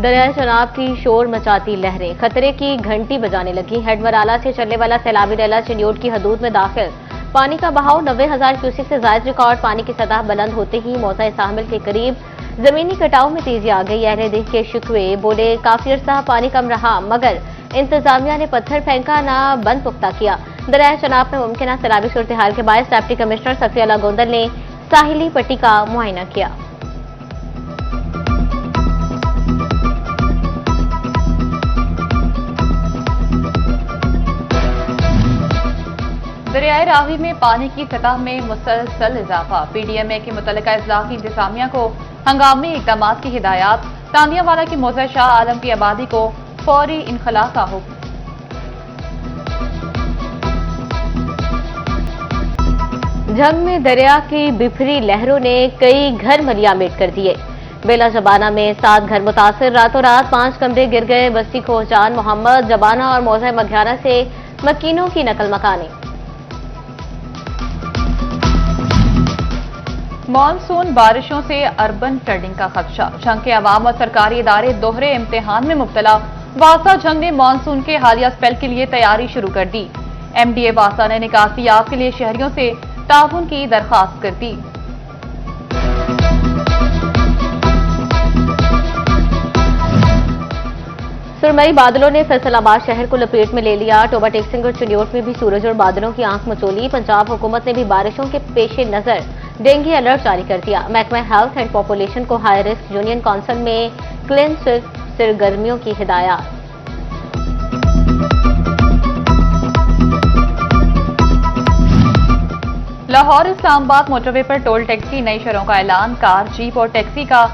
दरियाए चनाब की शोर मचाती लहरें खतरे की घंटी बजाने लगी। हेडवराला से चलने वाला सैलाबी रेला चिन्योट की हदूद में दाखिल। पानी का बहाव 90,000 क्यूसेक से ज्यादा रिकॉर्ड। पानी की सतह बुलंद होते ही मौजा साहमिल के करीब जमीनी कटाव में तेजी आ गई। अहले देश के शिकवे बोले काफी अरसा पानी कम रहा मगर इंतजामिया ने पत्थर फेंका ना बंद पुख्ता किया। दरियाए चनाब में मुमकिन सैलाबी सूरत हाल के बायस डिप्टी कमिश्नर सफिया गोंदल ने साहिली पट्टी का मुआयना किया। दरियाए रावी में पानी की सतह में मुसलसल इजाफा। पीडीएमए के मुतल्लिका इजलास की इंतजामिया को हंगामी इकदाम की हिदायत। तानियावाला की मौजा शाह आलम की आबादी को फौरी इनखला का हुक्म। जंग में दरिया की बिफरी लहरों ने कई घर मलियामेट कर दिए। बेला जबाना में 7 घर मुतासिर। रातों रात 5 कमरे गिर गए। बस्ती खोहजान, मोहम्मद जबाना और मौजा मघियाना से मकीनों की नकल मकानी। मानसून बारिशों से अर्बन फ्लडिंग का खदशा। जंग के अवाम और सरकारी इदारे दोहरे इम्तिहान में मुब्तला। वासा जंग ने मानसून के हालिया स्पेल के लिए तैयारी शुरू कर दी। एमडीए वासा ने निकासियात के लिए शहरियों से ताउन की दरखास्त कर दी। सुरमई बादलों ने फैसलाबाद शहर को लपेट में ले लिया। टोबा टेक्सिंग और चिन्योट में भी सूरज और बादलों की आंख मचोली। पंजाब हुकूमत ने भी बारिशों के पेश नजर डेंगू अलर्ट जारी कर दिया। महकमा हेल्थ एंड पॉपुलेशन को हाई रिस्क यूनियन काउंसिल में क्लीन स्वीप सरगर्मियों की हिदायत। लाहौर इस्लामाबाद मोटरवे पर टोल टैक्स की नई शरहों का ऐलान। कार, जीप और टैक्सी का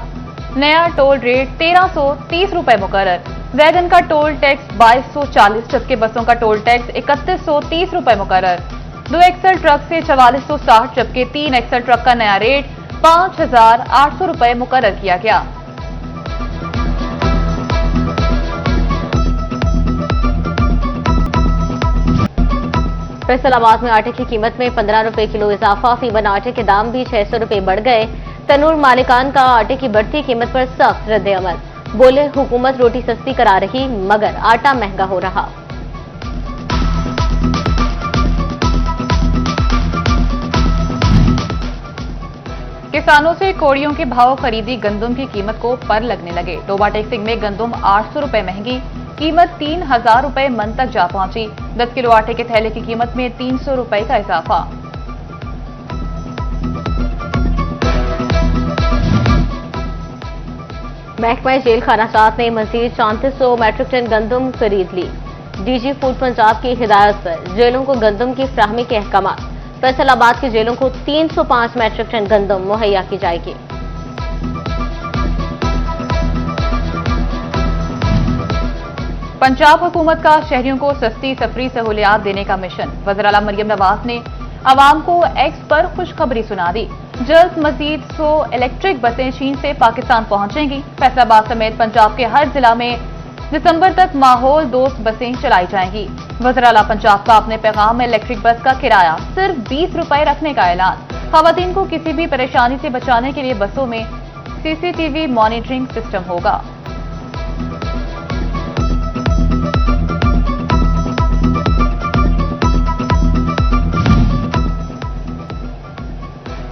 नया टोल रेट 1330 रुपए मुकर्रर। वैगन का टोल टैक्स 2240, जबकि बसों का टोल टैक्स 3130 रुपए मुकर्रर। 2 एक्सल ट्रक से 4460, जबकि 3 एक्सल ट्रक का नया रेट 5800 रुपए मुकर्रर किया गया। फैसलाबाद में आटे की कीमत में 15 रुपए किलो इजाफा। फीमन आटे के दाम भी 600 रुपए बढ़ गए। तनूर मालिकान का आटे की बढ़ती कीमत पर सख्त रद्द-ए-अमल। बोले हुकूमत रोटी सस्ती करा रही मगर आटा महंगा हो रहा। किसानों से कोड़ियों के भाव खरीदी गंदम की कीमत को पर लगने लगे। टोबा टेक्सिंग में गंदम 800 रुपए महंगी, कीमत 3000 रुपए मन तक जा पहुंची। 10 किलो आटे के थैले की कीमत में 300 रुपए का इजाफा। महकमा जेल खाना सात ने मजीद 3400 मैट्रिक टन गंदम खरीद ली। डीजी फूड पंजाब की हिदायत पर जेलों को गंदम की फ्राहमी के अहकाम। फैसलाबाद की जेलों को 305 मैट्रिक टन गंदम मुहैया की जाएगी। पंजाब हुकूमत का शहरियों को सस्ती सफरी सहूलियात देने का मिशन। वज़ीर आला मरियम नवाज ने अवाम को एक्स पर खुशखबरी सुना दी। जल्द मजीद 100 इलेक्ट्रिक बसें चीन से पाकिस्तान पहुंचेंगी। फैसलाबाद समेत पंजाब के हर जिला में दिसंबर तक माहौल दोस्त बसें चलाई जाएंगी। वज़ीर आला पंजाब का अपने पैगाम में इलेक्ट्रिक बस का किराया सिर्फ 20 रुपए रखने का ऐलान। खवातीन को किसी भी परेशानी से बचाने के लिए बसों में सीसीटीवी मॉनिटरिंग सिस्टम होगा।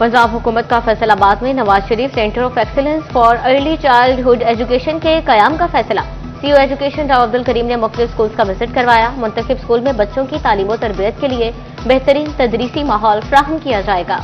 पंजाब हुकूमत का फैसलाबाद में Nawaz Sharif centre of excellence for early childhood education के कयाम का फैसला। सीओ एजुकेशन राव अब्दुल करीम ने मुख्तलिफ स्कूल्स का विजिट करवाया। मुंतखब स्कूल में बच्चों की तालीम और तरबियत के लिए बेहतरीन तदरीसी माहौल फ्राहम किया जाएगा।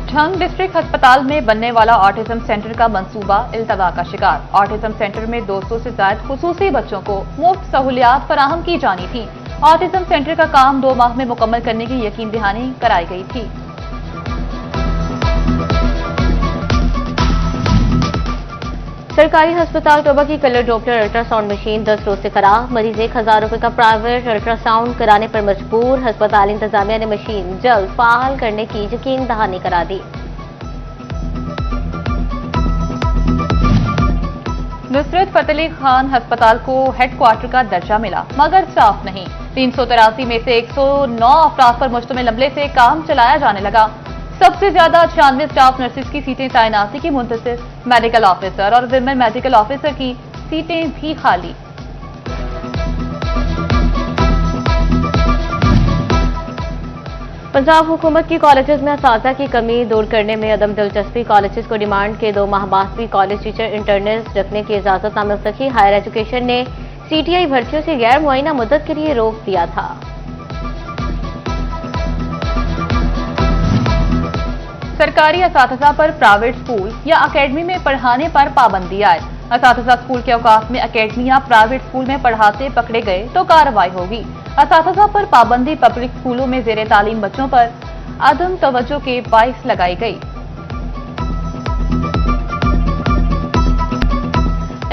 ढंग डिस्ट्रिक्ट अस्पताल में बनने वाला ऑटिज्म सेंटर का मंसूबा इल्तवा का शिकार। ऑटिज्म सेंटर में 200 से ज्यादा खुसूसी बच्चों को मुफ्त सहूलियात फराहम की जानी थी। ऑटिज्म सेंटर का काम 2 माह में मुकम्मल करने की यकीन दहानी कराई गई थी। सरकारी अस्पताल टोबा की कलर डॉपलर अल्ट्रासाउंड मशीन 10 रोज से खराब। मरीज 1000 रुपए का प्राइवेट अल्ट्रासाउंड कराने पर मजबूर। अस्पताल इंतजामिया ने मशीन जल्द फाल करने की यकीन दहानी करा दी। नुसरत फतेह अली खान अस्पताल को हेडक्वार्टर का दर्जा मिला मगर स्टाफ नहीं। 383 में से 109 अफराद पर मुश्तमिल अमले से काम चलाया जाने लगा। सबसे ज्यादा 96 स्टाफ नर्सेज की सीटें तैनाती की मुंतसिर, मेडिकल ऑफिसर और विमेन मेडिकल ऑफिसर की सीटें भी खाली। पंजाब हुकूमत की कॉलेजेस में असातिज़ा की कमी दूर करने में अदम दिलचस्पी। कॉलेजेस को डिमांड के 2 माह बाद भी कॉलेज टीचर इंटर्नल्स रखने की इजाजत न मिल सकी। हायर एजुकेशन ने सीटीआई भर्तियों से गैर मुआयना मुद्दत के लिए रोक दिया था। सरकारी असातिज़ा पर प्राइवेट स्कूल या अकेडमी में पढ़ाने पर पाबंदी आए। असातिज़ा स्कूल के औकात में अकेडमी या प्राइवेट स्कूल में पढ़ाते पकड़े गए तो कार्रवाई होगी। असातिज़ा पर पाबंदी पब्लिक स्कूलों में ज़ेरे तालीम बच्चों पर अदम तवज्जो के बाइस लगाई गई।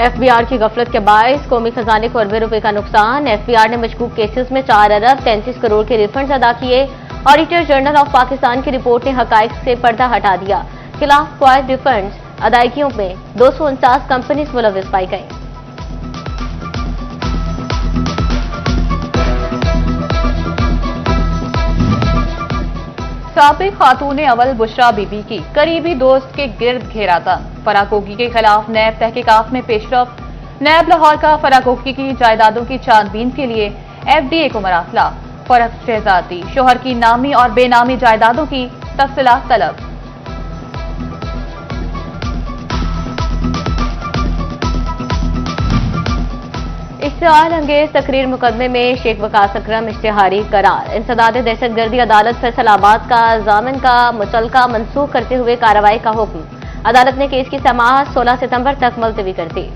एफबीआर की गफलत के बायस कौमी खजाने को अरबों रुपए का नुकसान। एफबीआर ने मशकूक केसेस में 4 अरब 33 करोड़ के रिफंड अदा किए। ऑडिटर जनरल ऑफ पाकिस्तान की रिपोर्ट ने हकाइक से पर्दा हटा दिया। खिलाफ क्वाइट रिफंड अदायगियों में 249 कंपनीज मुलविस पाई गई। साबिक खातून अवल बुशरा बीबी की करीबी दोस्त के गिर्द घेरा तंग। फराकोगी के खिलाफ नैब तहकीकात में पेशरफ। नैब लाहौर का फराकोगी की जायदादों की छानबीन के लिए एफडीए को मरासला। फरक शहजादी शोहर की नामी और बेनामी जायदादों की तफसीलात तलब। इश्तिहार अंगेज तकरीर मुकदमे में शेख वकास अकरम इश्तिहारी करार। इंसदाद दहशतगर्दी अदालत फैसलाबाद का जामिन का मुतलका मनसूख करते हुए कार्रवाई का हुक्म। अदालत ने केस की समाअत 16 सितंबर तक मुलतवी कर दी।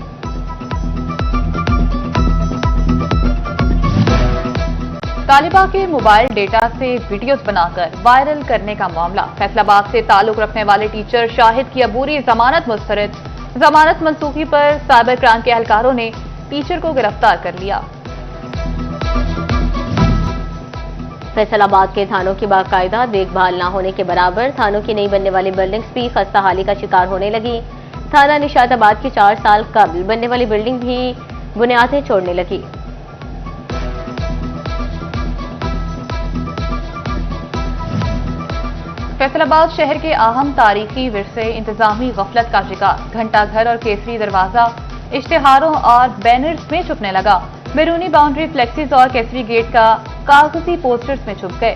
तालिबा के मोबाइल डेटा से वीडियोज बनाकर वायरल करने का मामला। फैसलाबाद से ताल्लुक रखने वाले टीचर शाहिद की अबूरी जमानत मुस्तरद। जमानत मनसूखी पर साइबर क्राइम के एहलकारों ने टीचर को गिरफ्तार कर लिया। फैसलाबाद के थानों की बाकायदा देखभाल न होने के बराबर थानों की नई बनने वाली बिल्डिंग्स भी खस्ताहाली का शिकार होने लगी। थाना निशाताबाद की 4 साल कबल बनने वाली बिल्डिंग भी बुनियादें छोड़ने लगी। फैसलाबाद शहर के अहम तारीखी विरसे इंतजामी गफलत का शिकार। घंटा घर और केसरी दरवाजा इश्तिहारों और बैनर्स में छुपने लगा। बैरूनी बाउंड्री फ्लेक्सीज और केसरी गेट का कागजी पोस्टर्स में छुप गए।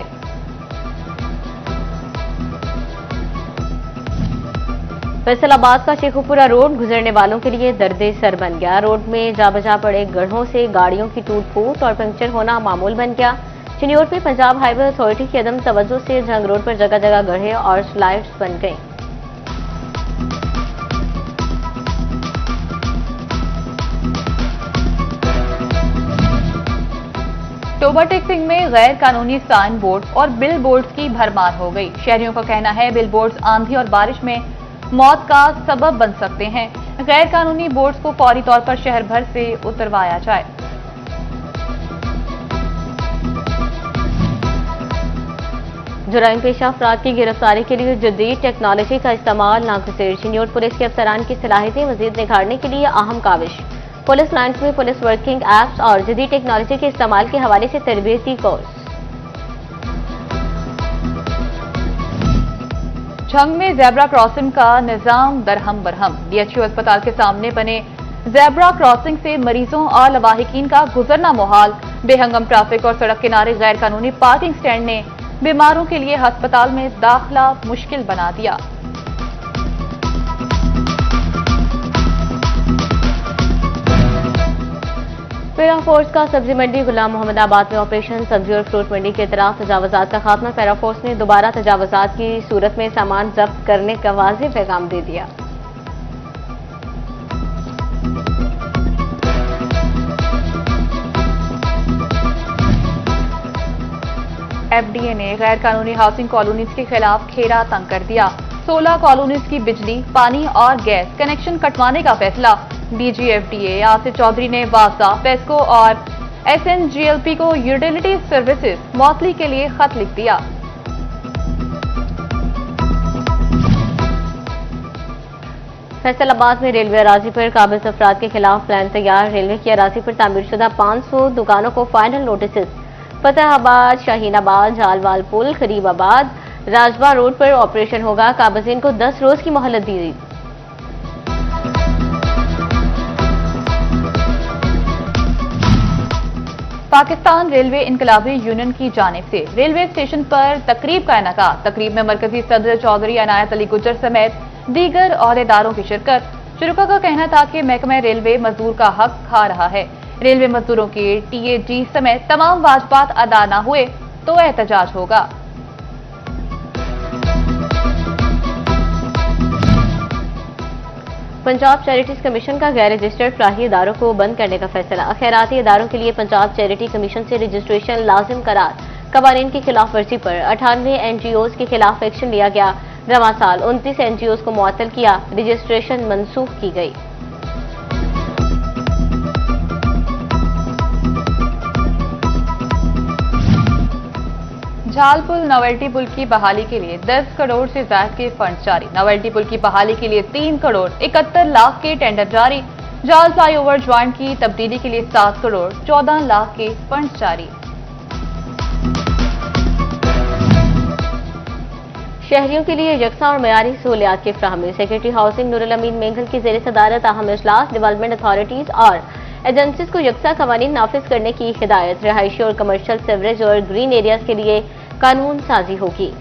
फैसलाबाद का शेखुपुरा रोड गुजरने वालों के लिए दर्दे सर बन गया। रोड में जा बजा पड़े गड्ढों से गाड़ियों की टूट फूट और पंक्चर होना मामूल बन गया। चिन्योट में पंजाब हाईवे अथॉरिटी की अदम तवज्जो से जंग रोड पर जगह जगह गड्ढे और स्लाइड्स बन गए। टोबा टेक्सिंग में गैर कानूनी साइन बोर्ड और बिल बोर्ड्स की भरमार हो गई। शहरियों का कहना है बिल बोर्ड्स आंधी और बारिश में मौत का सबब बन सकते हैं। गैर कानूनी बोर्ड्स को फौरी तौर पर शहर भर से उतरवाया जाए। जुराइम पेशा अफराद की गिरफ्तारी के लिए जदीद टेक्नोलॉजी का इस्तेमाल नागुज़ीर। चिन्योट पुलिस के अफसरान की सलाहियतें मजीद निखारने के लिए अहम काविश। पुलिस लाइन्स में पुलिस वर्किंग एप्स और जदीद टेक्नोलॉजी के इस्तेमाल के हवाले से तरबियती कोर्स। झंग में ज़ेब्रा क्रॉसिंग का निजाम दरहम बरहम। डीएचयू अस्पताल के सामने बने ज़ेब्रा क्रॉसिंग से मरीजों और लवाहिकीन का गुजरना मुहाल। बेहंगम ट्रैफिक और सड़क किनारे गैर कानूनी पार्किंग स्टैंड ने बीमारों के लिए अस्पताल में दाखिला मुश्किल बना दिया। पैरा फोर्स का सब्जी मंडी गुलाम मोहम्मदाबाद में ऑपरेशन। सब्जी और फ्रूट मंडी के इतराफ तजावजात का खात्मा। पैरा फोर्स ने दोबारा तजावजात की सूरत में सामान जब्त करने का वाज़ेह पैगाम दे दिया। एफडीए ने गैर कानूनी हाउसिंग कॉलोनीज के खिलाफ खेरा तंग कर दिया। 16 कॉलोनीज की बिजली, पानी और गैस कनेक्शन कटवाने का फैसला। डीजी एफडीए आसिफ चौधरी ने वासा, पेस्को और एसएनजीएलपी को यूटिलिटी सर्विसेज मौतली के लिए खत लिख दिया। फैसलाबाद में रेलवे अराजी पर काबिज अफराद के खिलाफ प्लान तैयार। रेलवे की अराजी पर तामीरशुदा 500 दुकानों को फाइनल नोटिस। फतेहाबाद, शाहीनाबाद, झालवाल पुल, खरीबाबाद, राजबा रोड पर ऑपरेशन होगा। काबजीन को 10 रोज की मोहलत दी गई। पाकिस्तान रेलवे इनकलाबी यूनियन की जानिब से रेलवे स्टेशन पर तकरीब का इनेकाद। तकरीब में मरकजी सदर चौधरी अनायत अली गुज्जर समेत दीगर ओहदेदारों की शिरकत। शुरुका का कहना था कि महकमा रेलवे मजदूर का हक खा रहा है। रेलवे मजदूरों के टीएजी समेत तमाम वाजबात अदा न हुए तो एहतजाज होगा। पंजाब चैरिटीज कमीशन का गैर रजिस्टर्ड फलाही इदारों को बंद करने का फैसला। खैराती इदारों के लिए पंजाब चैरिटी कमीशन से रजिस्ट्रेशन लाजिम करार। कवानीन की खिलाफ वर्जी पर 98 एनजीओज के खिलाफ एक्शन लिया गया। रवां साल 29 एनजीओज को मुअत्तल किया। रजिस्ट्रेशन मनसूख की गई। झाल पुल नोवेल्टी पुल की बहाली के लिए 10 करोड़ से ज्यादा के फंड जारी। नोवेल्टी पुल की बहाली के लिए 3 करोड़ 71 लाख के टेंडर जारी। जाल फ्लाईओवर ज्वाइंट की तब्दीली के लिए 7 करोड़ 14 लाख के फंड जारी। शहरियों के लिए यकसा और मयारी सहूलियात की फ्राहमी। सेक्रेटरी हाउसिंग नूरुल अमीन मेंघल की जेर सदारत अहम इजलास। डेवलपमेंट अथॉरिटीज और एजेंसीज को यकसा कवानीन नाफिज करने की हिदायत। रिहायशी और कमर्शियल सीवरेज और ग्रीन एरियाज के लिए कानून साजी होगी।